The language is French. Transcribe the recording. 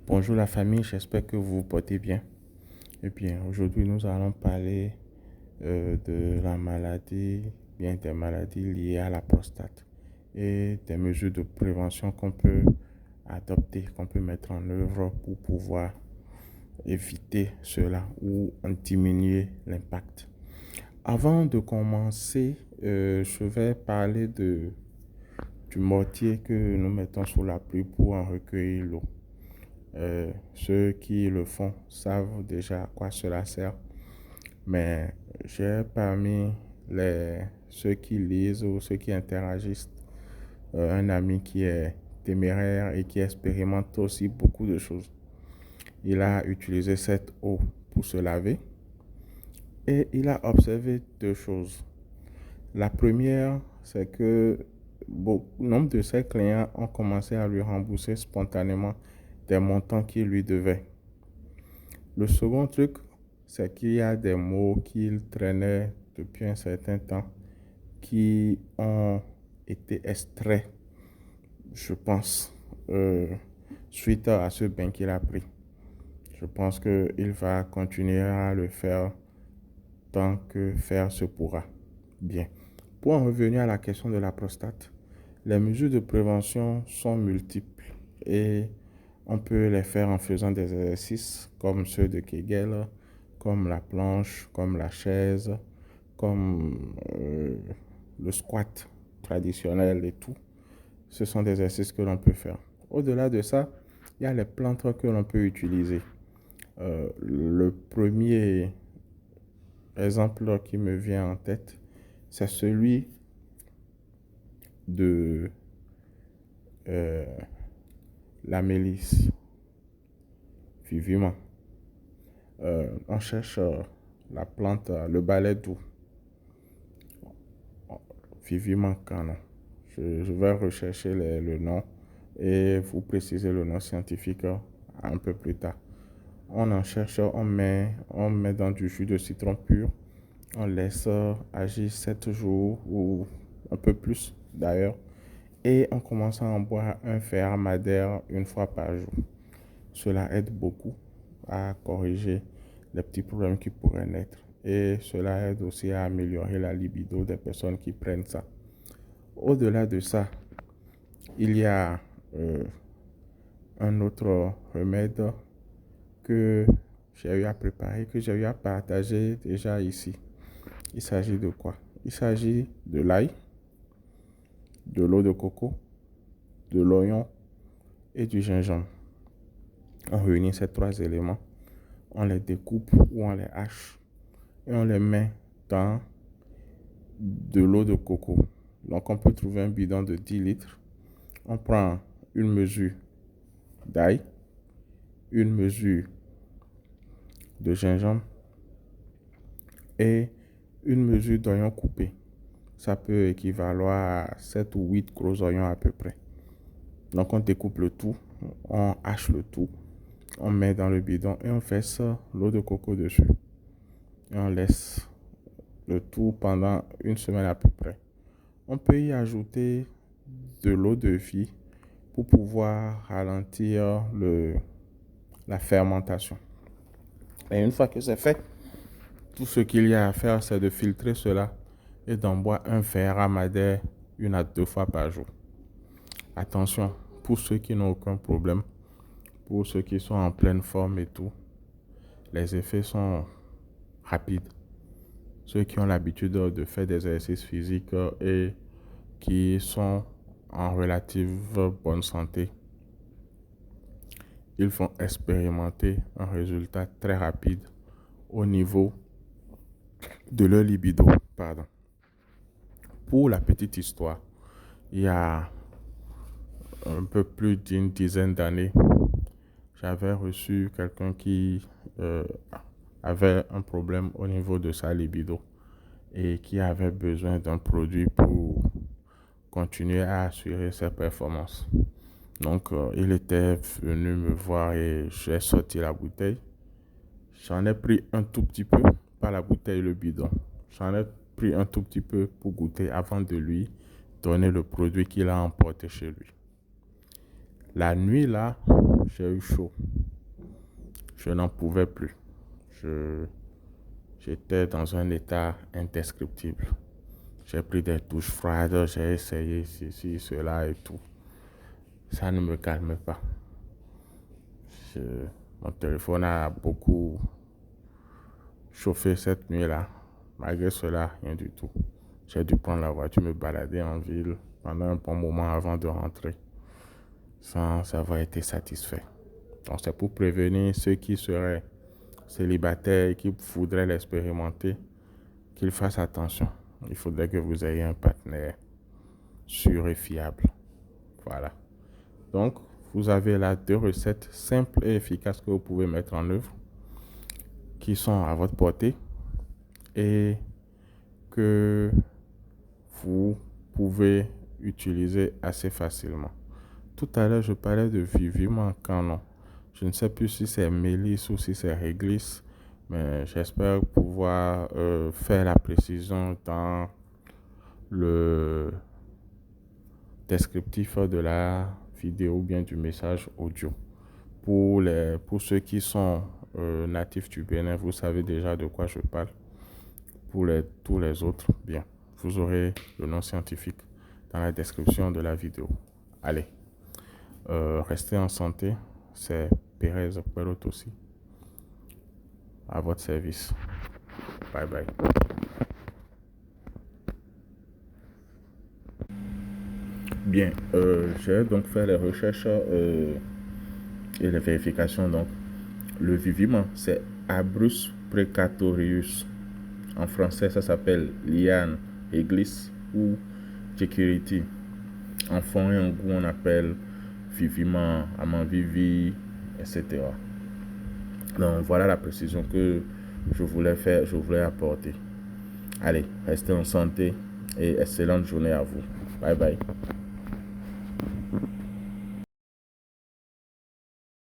Bonjour la famille, j'espère que vous vous portez bien. Eh bien, aujourd'hui nous allons parler de la maladie, bien des maladies liées à la prostate et des mesures de prévention qu'on peut adopter, qu'on peut mettre en œuvre pour pouvoir éviter cela ou en diminuer l'impact. Avant de commencer, je vais parler du mortier que nous mettons sous la pluie pour en recueillir l'eau. Ceux qui le font savent déjà à quoi cela sert, mais j'ai parmi ceux qui lisent ou ceux qui interagissent un ami qui est téméraire et qui expérimente aussi beaucoup de choses. Il a utilisé cette eau pour se laver et il a observé deux choses. La première, c'est que nombre de ses clients ont commencé à lui rembourser spontanément des montants qu'il lui devait. Le second truc, c'est qu'il y a des mots qu'il traînait depuis un certain temps qui ont été extraits, je pense, suite à ce bain qu'il a pris. Je pense qu'il va continuer à le faire tant que faire se pourra. Bien. Pour en revenir à la question de la prostate, les mesures de prévention sont multiples et on peut les faire en faisant des exercices comme ceux de Kegel, comme la planche, comme la chaise, comme le squat traditionnel et tout. Ce sont des exercices que l'on peut faire. Au-delà de ça, il y a les plantes que l'on peut utiliser. Le premier exemple qui me vient en tête, c'est celui de la mélisse viviment. On cherche la plante, le balai doux, viviment canon. Je vais rechercher le nom et vous préciser le nom scientifique un peu plus tard. On en cherche, on met dans du jus de citron pur, on laisse agir 7 jours ou un peu plus d'ailleurs et on commence à en boire un verre madère une fois par jour. Cela aide beaucoup à corriger les petits problèmes qui pourraient naître et cela aide aussi à améliorer la libido des personnes qui prennent ça. Au-delà de ça, il y a un autre remède que j'ai eu à préparer, que j'ai eu à partager déjà ici. Il s'agit de quoi? Il s'agit de l'ail, de l'eau de coco, de l'oignon et du gingembre. On réunit ces trois éléments, on les découpe ou on les hache et on les met dans de l'eau de coco. Donc on peut trouver un bidon de 10 litres. On prend une mesure d'ail, une mesure de gingembre et une mesure d'oignon coupé. Ça peut équivaloir à 7 ou 8 gros oignons à peu près. Donc on découpe le tout, on hache le tout, on met dans le bidon et on verse l'eau de coco dessus. Et on laisse le tout pendant une semaine à peu près. On peut y ajouter de l'eau de vie pour pouvoir ralentir la fermentation. Et une fois que c'est fait, tout ce qu'il y a à faire, c'est de filtrer cela et d'en boire un verre à madère 1 à 2 fois par jour. Attention, pour ceux qui n'ont aucun problème, pour ceux qui sont en pleine forme et tout, les effets sont rapides. Ceux qui ont l'habitude de faire des exercices physiques et qui sont en relative bonne santé, ils vont expérimenter un résultat très rapide au niveau de leur libido. Pour la petite histoire, il y a un peu plus d'une dizaine d'années, j'avais reçu quelqu'un qui avait un problème au niveau de sa libido et qui avait besoin d'un produit pour continuer à assurer ses performances. Donc, il était venu me voir et j'ai sorti la bouteille. J'en ai pris un tout petit peu, pas la bouteille, le bidon. J'en ai pris un tout petit peu pour goûter avant de lui donner le produit qu'il a emporté chez lui. La nuit là, j'ai eu chaud. Je n'en pouvais plus. J'étais dans un état indescriptible. J'ai pris des douches froides, j'ai essayé ceci, cela et tout. Ça ne me calme pas. Mon téléphone a beaucoup chauffé cette nuit-là. Malgré cela, rien du tout. J'ai dû prendre la voiture, me balader en ville pendant un bon moment avant de rentrer, sans avoir été satisfait. Donc c'est pour prévenir ceux qui seraient célibataires et qui voudraient l'expérimenter, qu'ils fassent attention. Il faudrait que vous ayez un partenaire sûr et fiable. Voilà. Donc, vous avez là 2 recettes simples et efficaces que vous pouvez mettre en œuvre, qui sont à votre portée et que vous pouvez utiliser assez facilement. Tout à l'heure, je parlais de viviment canon. Je ne sais plus si c'est mélisse ou si c'est réglisse, mais j'espère pouvoir faire la précision dans le descriptif de la vidéo ou bien du message audio. Pour ceux qui sont natifs du Bénin, vous savez déjà de quoi je parle. Pour tous les autres, bien, vous aurez le nom scientifique dans la description de la vidéo. Allez, restez en santé. C'est Pérez Perotossi à votre service. Bye bye. Bien, j'ai donc fait les recherches et les vérifications. Donc, le viviment, c'est Abrus precatorius. En français, ça s'appelle liane, église ou security. En fond et en goût, on appelle viviment, amanvivi, etc. Donc, voilà la précision que je voulais apporter. Allez, restez en santé et excellente journée à vous. Bye bye.